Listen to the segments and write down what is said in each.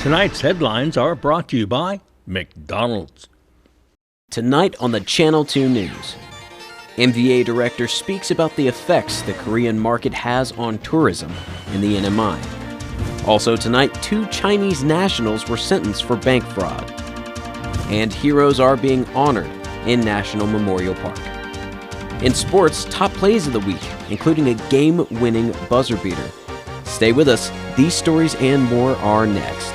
Tonight's headlines are brought to you by McDonald's. Tonight on the Channel 2 News, MVA director speaks about the effects the Korean market has on tourism in the NMI. Also tonight, 2 Chinese nationals were sentenced for bank fraud. And heroes are being honored in National Memorial Park. In sports, top plays of the week, including a game-winning buzzer beater. Stay with us. These stories and more are next.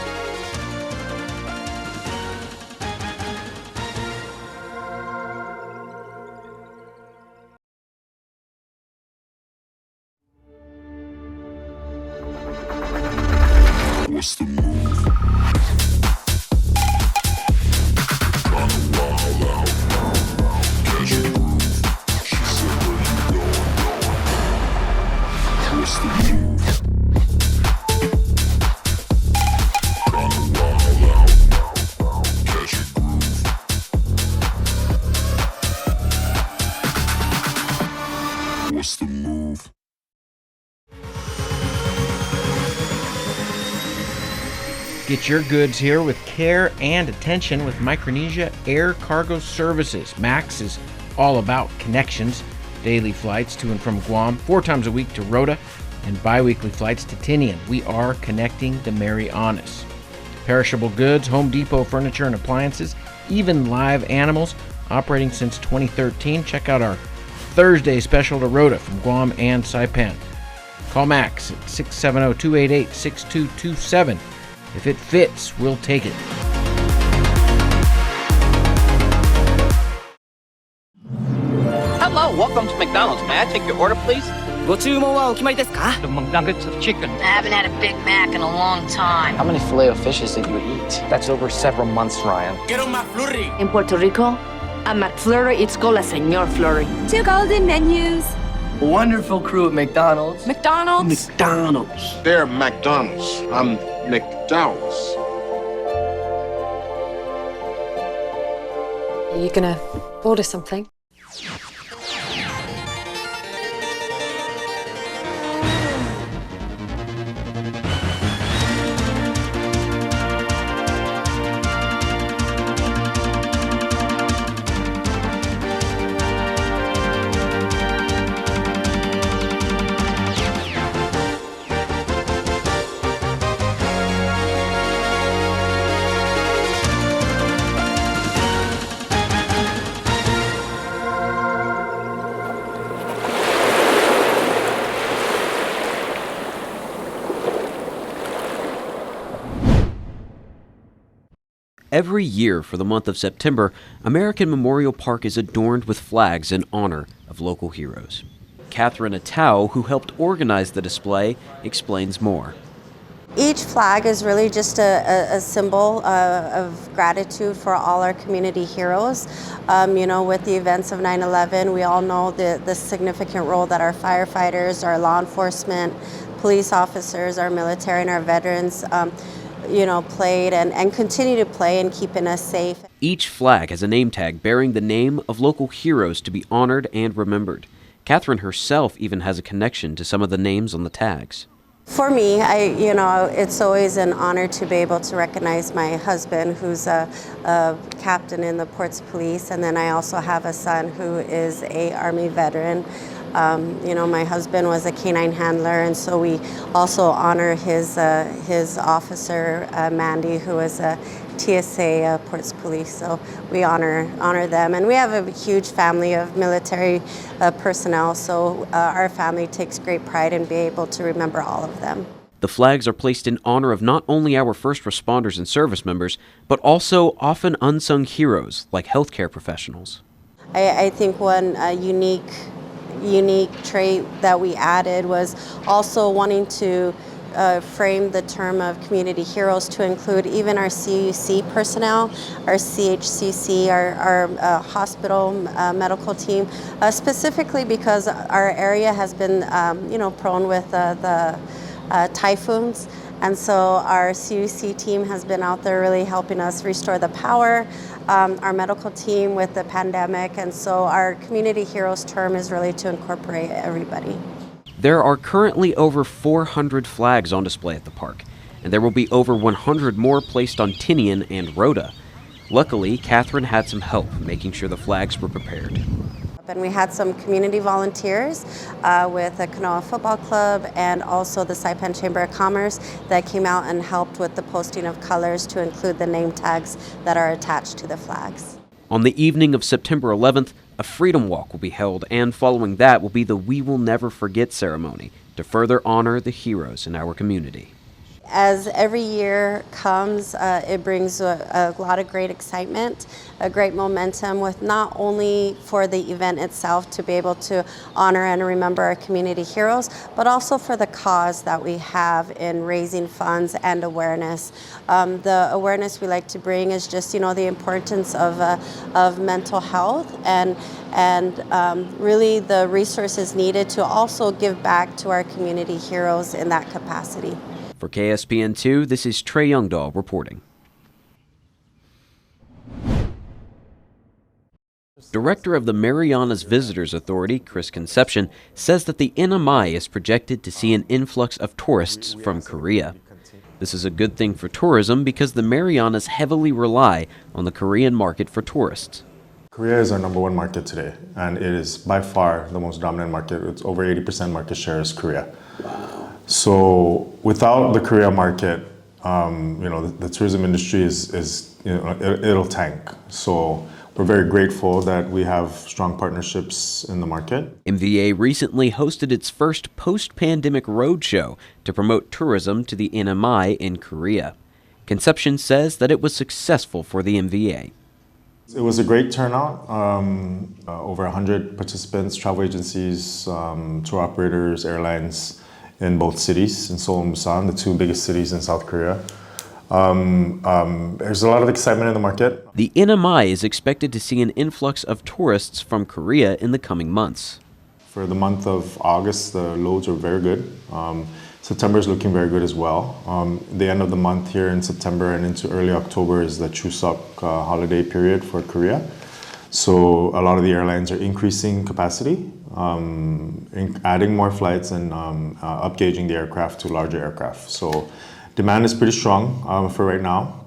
What's the move? Kinda wild out. Catch a groove. She said, where you going? What's the move? Kinda wild out. Catch a groove. What's the move? Get your goods here with care and attention with Micronesia Air Cargo Services. MAX is all about connections. Daily flights to and from Guam, 4 times a week to Rota, and bi-weekly flights to Tinian. We are connecting the Marianas. Perishable goods, Home Depot furniture and appliances, even live animals, operating since 2013. Check out our Thursday special to Rota from Guam and Saipan. Call Max at 670-288-6227. If it fits, we'll take it. Hello, welcome to McDonald's. May I take your order, please? ご注文はお決まりですか? The McNuggets of chicken. I haven't had a Big Mac in a long time. How many Filet-O-Fishes did you eat? That's over several months, Ryan. Quiero un McFlurry. In Puerto Rico, a McFlurry it's called a Señor Flurry. 2 golden menus. Wonderful crew at McDonald's. McDonald's. McDonald's. They're McDonald's. I'm McDowell's. Are you gonna order something? Every year for the month of September, American Memorial Park is adorned with flags in honor of local heroes. Catherine Atau, who helped organize the display, explains more. Each flag is really just a symbol of gratitude for all our community heroes. With the events of 9/11, we all know the significant role that our firefighters, our law enforcement, police officers, our military, and our veterans played and continue to play in keeping us safe. Each flag has a name tag bearing the name of local heroes to be honored and remembered. Catherine herself even has a connection to some of the names on the tags. For me, it's always an honor to be able to recognize my husband, who's a captain in the Ports Police, and then I also have a son who is a Army veteran. My husband was a canine handler, and so we also honor his officer, Mandy, who was a TSA Ports Police. So we honor them, and we have a huge family of military personnel. So our family takes great pride in being able to remember all of them. The flags are placed in honor of not only our first responders and service members, but also often unsung heroes like healthcare professionals. I think one unique trait that we added was also wanting to frame the term of community heroes to include even our CUC personnel, our CHCC, our hospital medical team, specifically because our area has been prone with the typhoons. And so our CUC team has been out there really helping us restore the power, our medical team with the pandemic, and so our community heroes term is really to incorporate everybody. There are currently over 400 flags on display at the park. and there will be over 100 more placed on Tinian and Rhoda. Luckily, Catherine had some help making sure the flags were prepared. And we had some community volunteers with the Kanoa Football Club and also the Saipan Chamber of Commerce that came out and helped with the posting of colors to include the name tags that are attached to the flags. On the evening of September 11th, a Freedom Walk will be held, and following that will be the We Will Never Forget ceremony to further honor the heroes in our community. As every year comes, it brings a lot of great excitement, a great momentum with not only for the event itself to be able to honor and remember our community heroes, but also for the cause that we have in raising funds and awareness. The awareness we like to bring is just, the importance of mental health and really the resources needed to also give back to our community heroes in that capacity. For KSPN2, this is Trey Youngdahl reporting. Director of the Marianas Visitors Authority, Chris Concepcion, says that the NMI is projected to see an influx of tourists from Korea. This is a good thing for tourism because the Marianas heavily rely on the Korean market for tourists. Korea is our #1 market today, and it is by far the most dominant market. It's over 80% market share is Korea. So without the Korea market, the tourism industry it'll tank. So we're very grateful that we have strong partnerships in the market. MVA recently hosted its first post-pandemic roadshow to promote tourism to the NMI in Korea. Concepcion says that it was successful for the MVA. It was a great turnout. Over 100 participants, travel agencies, tour operators, airlines, in both cities, in Seoul and Busan, the two biggest cities in South Korea. There's a lot of excitement in the market. The NMI is expected to see an influx of tourists from Korea in the coming months. For the month of August, the loads are very good. September is looking very good as well. The end of the month here in September and into early October is the Chuseok holiday period for Korea. So a lot of the airlines are increasing capacity, adding more flights and upgauging the aircraft to larger aircraft. So demand is pretty strong for right now.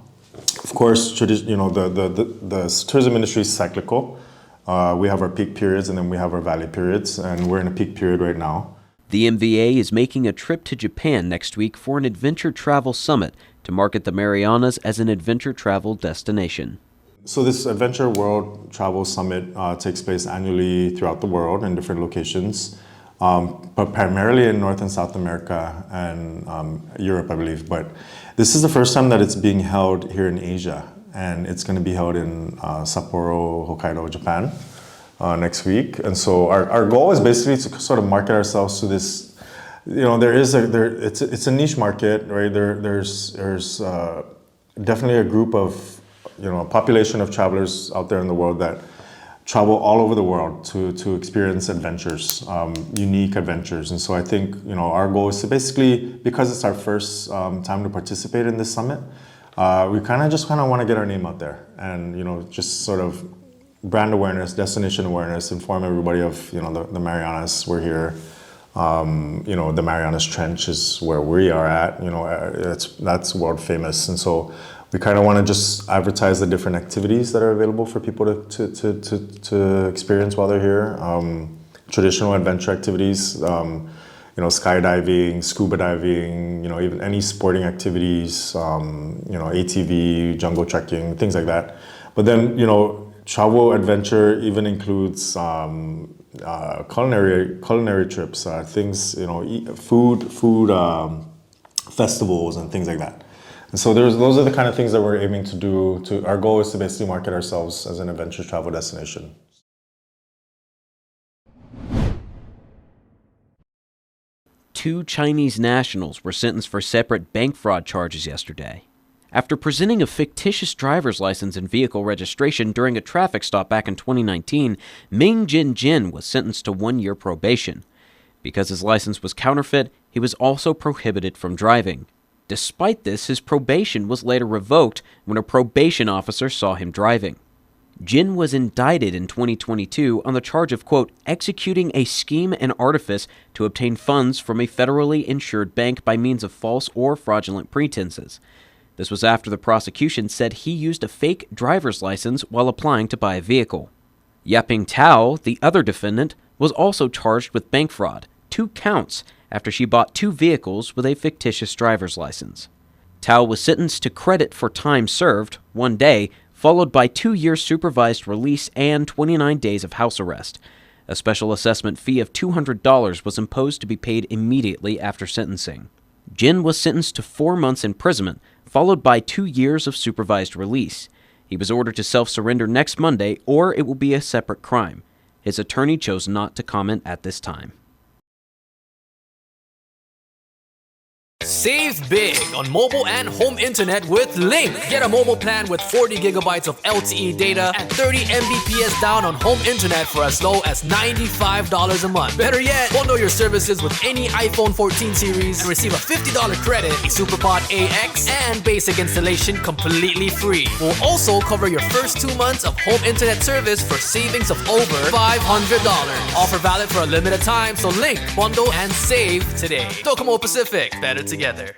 Of course, the tourism industry is cyclical. We have our peak periods and then we have our valley periods, and we're in a peak period right now. The MVA is making a trip to Japan next week for an adventure travel summit to market the Marianas as an adventure travel destination. So this Adventure World Travel Summit takes place annually throughout the world in different locations, but primarily in North and South America and Europe, I believe. But this is the first time that it's being held here in Asia, and it's going to be held in Sapporo, Hokkaido, Japan next week. And so our goal is basically to sort of market ourselves to this. It's a niche market, right? There's definitely a group of a population of travelers out there in the world that travel all over the world to experience adventures, unique adventures. And so I think, our goal is to basically, because it's our first time to participate in this summit, we kind of want to get our name out there and, just sort of brand awareness, destination awareness, inform everybody of, the Marianas. We're here. The Marianas Trench is where we are at, that's world famous. And so we kind of want to just advertise the different activities that are available for people to experience while they're here. Traditional adventure activities, skydiving, scuba diving, even any sporting activities, ATV, jungle trekking, things like that. But then, travel adventure even includes culinary trips, things, food festivals and things like that. And so those are the kind of things that we're aiming to do. Our goal is to basically market ourselves as an adventure travel destination. Two Chinese nationals were sentenced for separate bank fraud charges yesterday. After presenting a fictitious driver's license and vehicle registration during a traffic stop back in 2019, Ming Jin was sentenced to 1-year probation. Because his license was counterfeit, he was also prohibited from driving. Despite this, his probation was later revoked when a probation officer saw him driving. Jin was indicted in 2022 on the charge of, quote, executing a scheme and artifice to obtain funds from a federally insured bank by means of false or fraudulent pretenses. This was after the prosecution said he used a fake driver's license while applying to buy a vehicle. Yaping Tao, the other defendant, was also charged with bank fraud, 2 counts, after she bought 2 vehicles with a fictitious driver's license. Tao was sentenced to credit for time served, 1 day, followed by 2 years supervised release and 29 days of house arrest. A special assessment fee of $200 was imposed to be paid immediately after sentencing. Jin was sentenced to 4 months imprisonment, followed by 2 years of supervised release. He was ordered to self-surrender next Monday, or it will be a separate crime. His attorney chose not to comment at this time. Save big on mobile and home internet with Link. Get a mobile plan with 40 gigabytes of LTE data and 30 Mbps down on home internet for as low as $95 a month. Better yet, bundle your services with any iPhone 14 series and receive a $50 credit, a SuperPod AX, and basic installation completely free. We'll also cover your first 2 months of home internet service for savings of over $500. Offer valid for a limited time, so Link, bundle, and save today. Docomo Pacific, better together.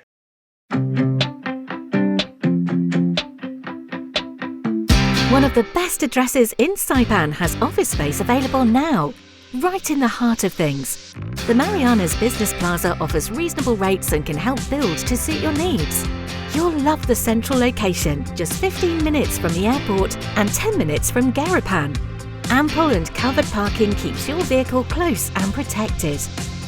One of the best addresses in Saipan has office space available now, right in the heart of things. The Marianas Business Plaza offers reasonable rates and can help build to suit your needs. You'll love the central location, just 15 minutes from the airport and 10 minutes from Garapan. Ample and covered parking keeps your vehicle close and protected.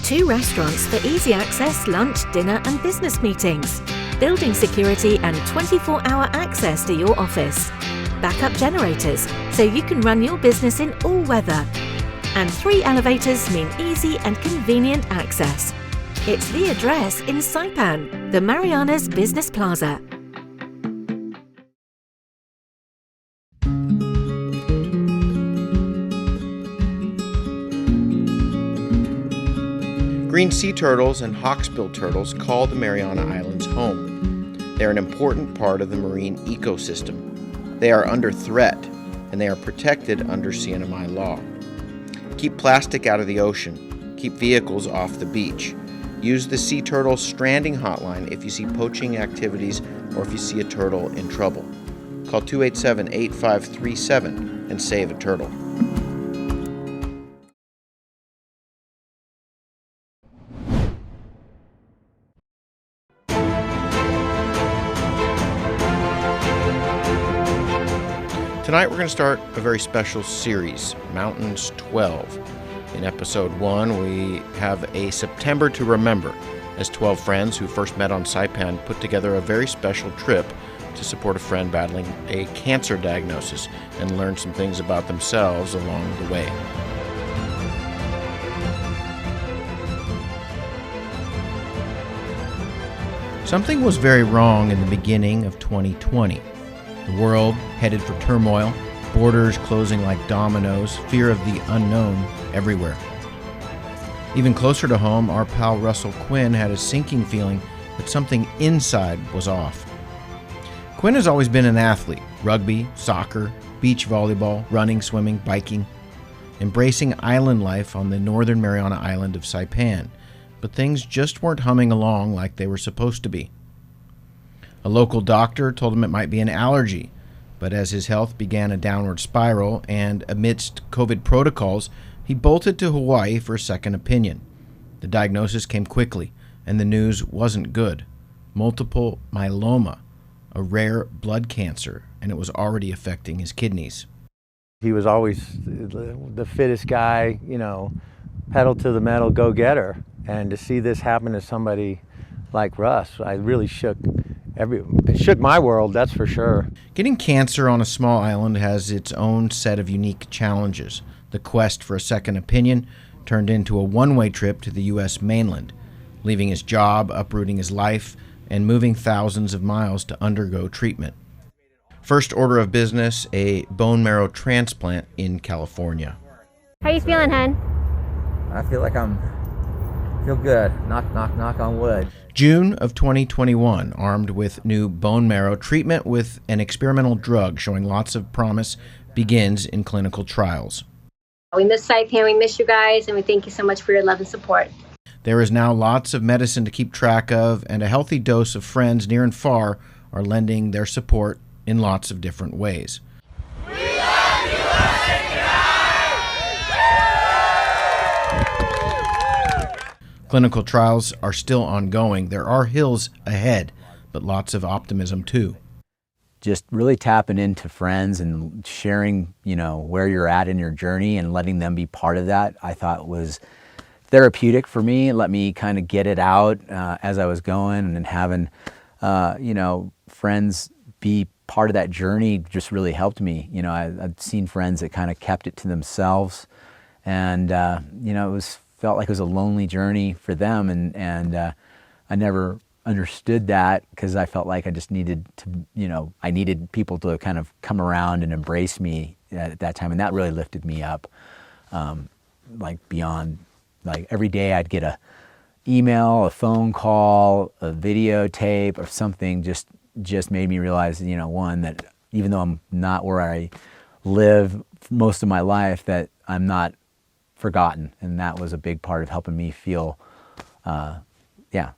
2 restaurants for easy access, lunch, dinner and business meetings. Building security and 24-hour access to your office. Backup generators, so you can run your business in all weather. And 3 elevators mean easy and convenient access. It's the address in Saipan, the Marianas Business Plaza. Green sea turtles and hawksbill turtles call the Mariana Islands home. They're an important part of the marine ecosystem. They are under threat, and they are protected under CNMI law. Keep plastic out of the ocean. Keep vehicles off the beach. Use the Sea Turtle Stranding Hotline if you see poaching activities or if you see a turtle in trouble. Call 287-8537 and save a turtle. Tonight we're going to start a very special series, Mountains 12. In episode 1, we have a September to Remember, as 12 friends who first met on Saipan put together a very special trip to support a friend battling a cancer diagnosis and learn some things about themselves along the way. Something was very wrong in the beginning of 2020. The world headed for turmoil, borders closing like dominoes, fear of the unknown everywhere. Even closer to home, our pal Russell Quinn had a sinking feeling that something inside was off. Quinn has always been an athlete: rugby, soccer, beach volleyball, running, swimming, biking, embracing island life on the northern Mariana island of Saipan, but things just weren't humming along like they were supposed to be. A local doctor told him it might be an allergy, but as his health began a downward spiral and amidst COVID protocols, he bolted to Hawaii for a second opinion. The diagnosis came quickly, and the news wasn't good. Multiple myeloma, a rare blood cancer, and it was already affecting his kidneys. He was always the fittest guy, pedal to the metal, go-getter. And to see this happen to somebody like Russ, I really it shook my world, that's for sure. Getting cancer on a small island has its own set of unique challenges. The quest for a second opinion turned into a one-way trip to the U.S. mainland, leaving his job, uprooting his life, and moving thousands of miles to undergo treatment. First order of business, a bone marrow transplant in California. How you feeling, hon? I feel like feel good. Knock, knock, knock on wood. June of 2021, armed with new bone marrow treatment with an experimental drug showing lots of promise, begins in clinical trials. We miss Saipan, we miss you guys, and we thank you so much for your love and support. There is now lots of medicine to keep track of, and a healthy dose of friends near and far are lending their support in lots of different ways. Clinical trials are still ongoing. There are hills ahead, but lots of optimism too. Just really tapping into friends and sharing, where you're at in your journey and letting them be part of that, I thought was therapeutic for me. It let me kind of get it out as I was going, and having, friends be part of that journey just really helped me. I've seen friends that kind of kept it to themselves, and, felt like it was a lonely journey for them, and I never understood that because I felt like I just needed to, I needed people to kind of come around and embrace me at that time, and that really lifted me up, beyond, every day I'd get a email, a phone call, a videotape or something, just made me realize, one, that even though I'm not where I live most of my life, that I'm not forgotten, and that was a big part of helping me feel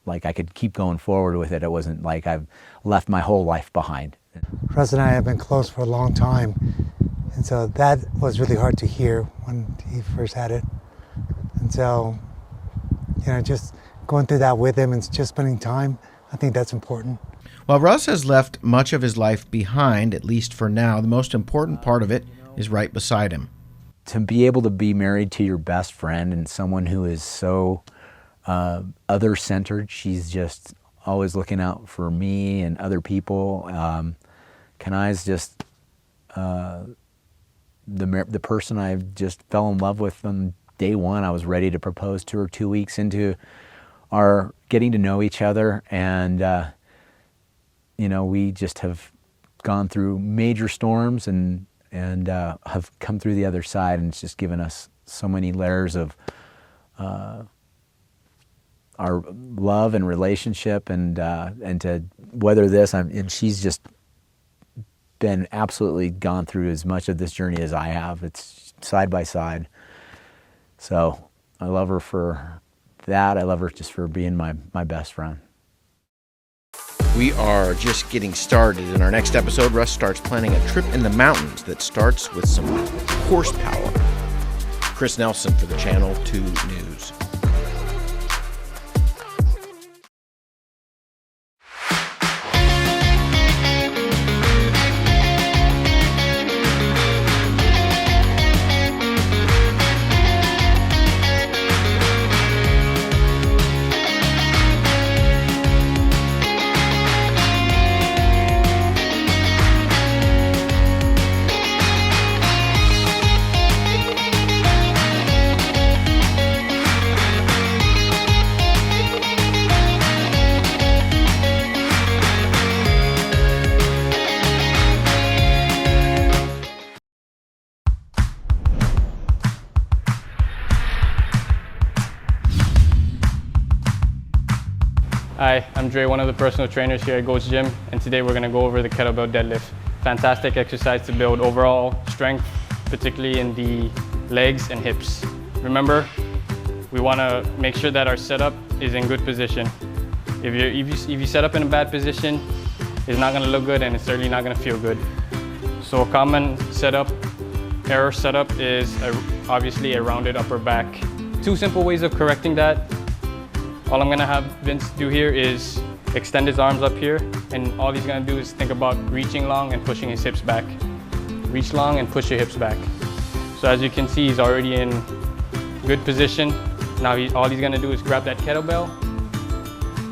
like I could keep going forward with it. It wasn't like I've left my whole life behind. Russ and I have been close for a long time, and so that was really hard to hear when he first had it. And so, just going through that with him and just spending time, I think that's important. While Russ has left much of his life behind, at least for now, the most important part of it is right beside him. To be able to be married to your best friend and someone who is so other-centered, she's just always looking out for me and other people. Kanai's just the person I just fell in love with from day one. I was ready to propose to her 2 weeks into our getting to know each other, and we just have gone through major storms and have come through the other side, and it's just given us so many layers of our love and relationship, and to weather this. And she's just been absolutely gone through as much of this journey as I have. It's side by side. So I love her for that. I love her just for being my best friend. We are just getting started. In our next episode, Russ starts planning a trip in the mountains that starts with some horsepower. Chris Nelson for the Channel 2 News. Hi, I'm Dre, one of the personal trainers here at Goat's Gym, and today we're going to go over the kettlebell deadlift. Fantastic exercise to build overall strength, particularly in the legs and hips. Remember, we want to make sure that our setup is in good position. If you set up in a bad position, it's not going to look good, and it's certainly not going to feel good. So a common error setup is obviously a rounded upper back. 2 simple ways of correcting that. All I'm gonna have Vince do here is extend his arms up here, and all he's gonna do is think about reaching long and pushing his hips back. Reach long and push your hips back. So as you can see, he's already in good position. Now all he's gonna do is grab that kettlebell.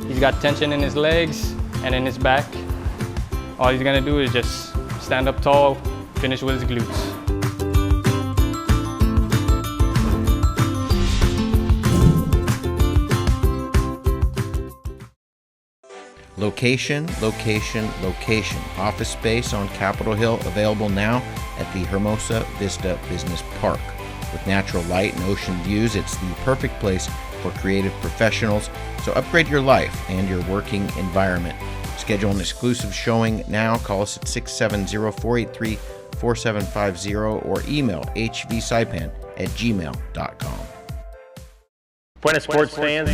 He's got tension in his legs and in his back. All he's gonna do is just stand up tall, finish with his glutes. Location, location, location. Office space on Capitol Hill available now at the Hermosa Vista Business Park. With natural light and ocean views, it's the perfect place for creative professionals. So upgrade your life and your working environment. Schedule an exclusive showing now. Call us at 670-483 4750 or email hvsaipan@gmail.com. Buenas sports fans.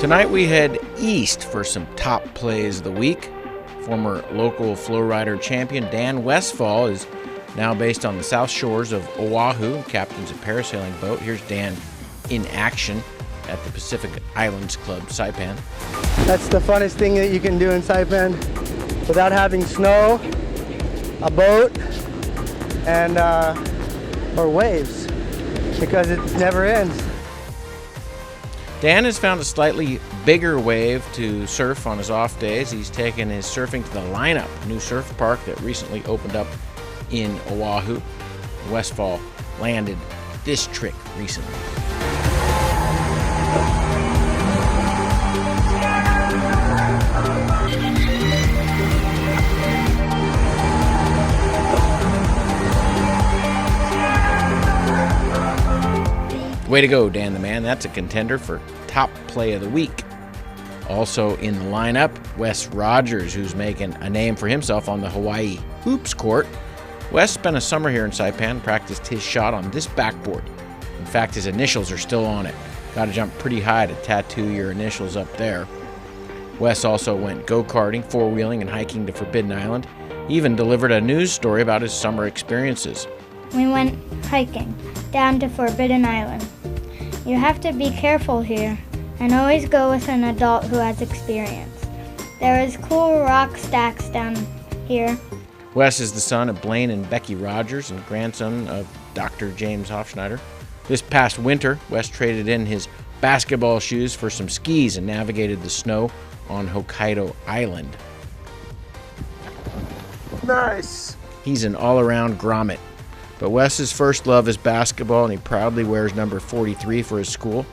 Tonight we head east for some top plays of the week. Former local flow rider champion Dan Westfall is now based on the south shores of Oahu, captains a parasailing boat. Here's Dan in action at the Pacific Islands Club, Saipan. That's the funnest thing that you can do in Saipan without having snow, a boat, and or waves, because it never ends. Dan has found a slightly bigger wave to surf on his off days. He's taken his surfing to the Lineup, a new surf park that recently opened up in Oahu. Westfall landed this trick recently. Way to go, Dan the Man. That's a contender for top play of the week. Also in the lineup, Wes Rogers, who's making a name for himself on the Hawaii Hoops Court. Wes spent a summer here in Saipan, practiced his shot on this backboard. In fact, his initials are still on it. Got to jump pretty high to tattoo your initials up there. Wes also went go-karting, four-wheeling, and hiking to Forbidden Island. He even delivered a news story about his summer experiences. We went hiking down to Forbidden Island. You have to be careful here and always go with an adult who has experience. There is cool rock stacks down here. Wes is the son of Blaine and Becky Rogers and grandson of Dr. James Hofschneider. This past winter, Wes traded in his basketball shoes for some skis and navigated the snow on Hokkaido Island. Nice! He's an all-around grommet. But Wes's first love is basketball, and he proudly wears number 43 for his school.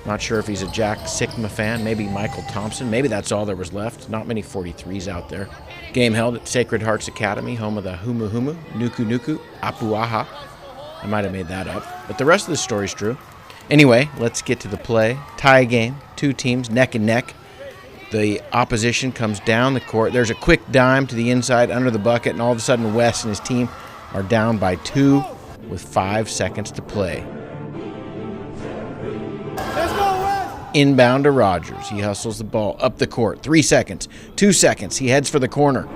Not sure if he's a Jack Sikma fan, maybe Michael Thompson. Maybe that's all there was left. Not many 43s out there. Game held at Sacred Hearts Academy, home of the Humu Humu, Nuku Nuku, Apuaha. I might have made that up, but the rest of the story's true. Anyway, let's get to the play. Tie game, two teams neck and neck. The opposition comes down the court. There's a quick dime to the inside under the bucket, and all of a sudden Wes and his team are down by 2 with 5 seconds to play. Inbound to Rogers. He hustles the ball up the court. 3 seconds. 2 seconds. He heads for the corner.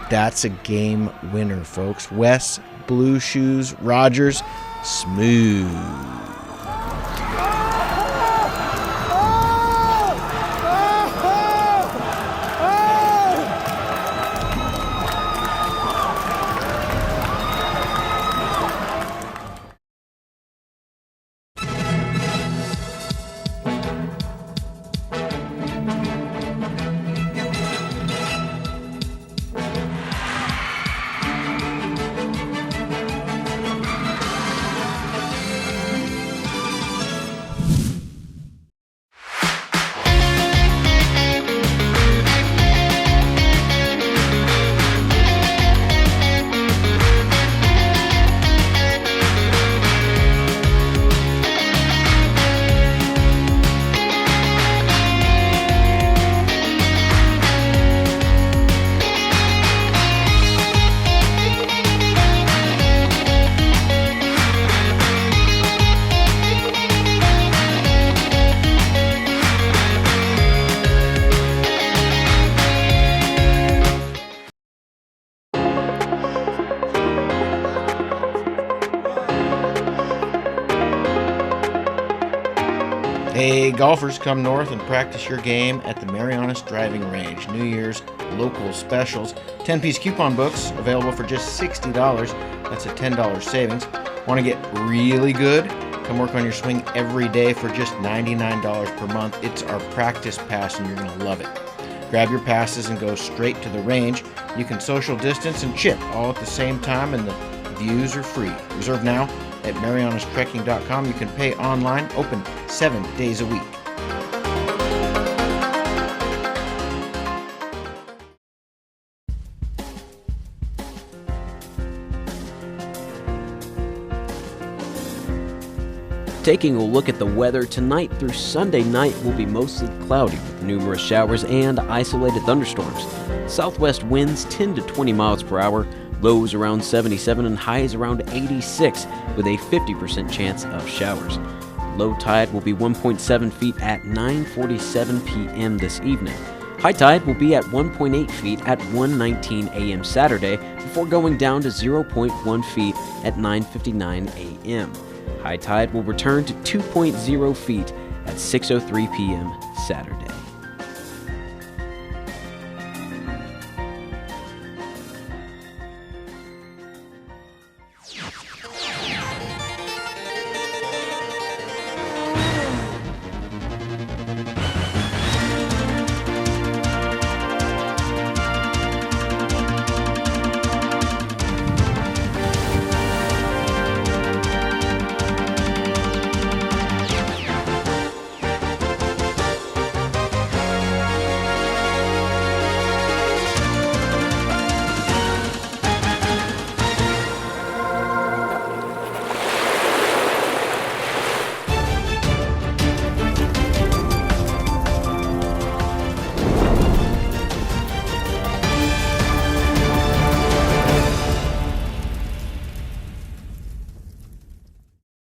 That's a game winner, folks. Wes, blue shoes, Rogers, smooth. Hey, golfers, come north and practice your game at the Marianas Driving Range. New Year's local specials. 10-piece coupon books available for just $60. That's a $10 savings. Want to get really good? Come work on your swing every day for just $99 per month. It's our practice pass and you're going to love it. Grab your passes and go straight to the range. You can social distance and chip all at the same time, and the views are free. Reserve now at marianastrekking.com. You can pay online, open 7 days a week. Taking a look at the weather, tonight through Sunday night will be mostly cloudy with numerous showers and isolated thunderstorms. Southwest winds 10 to 20 miles per hour, lows around 77 and highs around 86 with a 50% chance of showers. Low tide will be 1.7 feet at 9:47 p.m. this evening. High tide will be at 1.8 feet at 1:19 a.m. Saturday before going down to 0.1 feet at 9:59 a.m. High tide will return to 2.0 feet at 6:03 p.m. Saturday.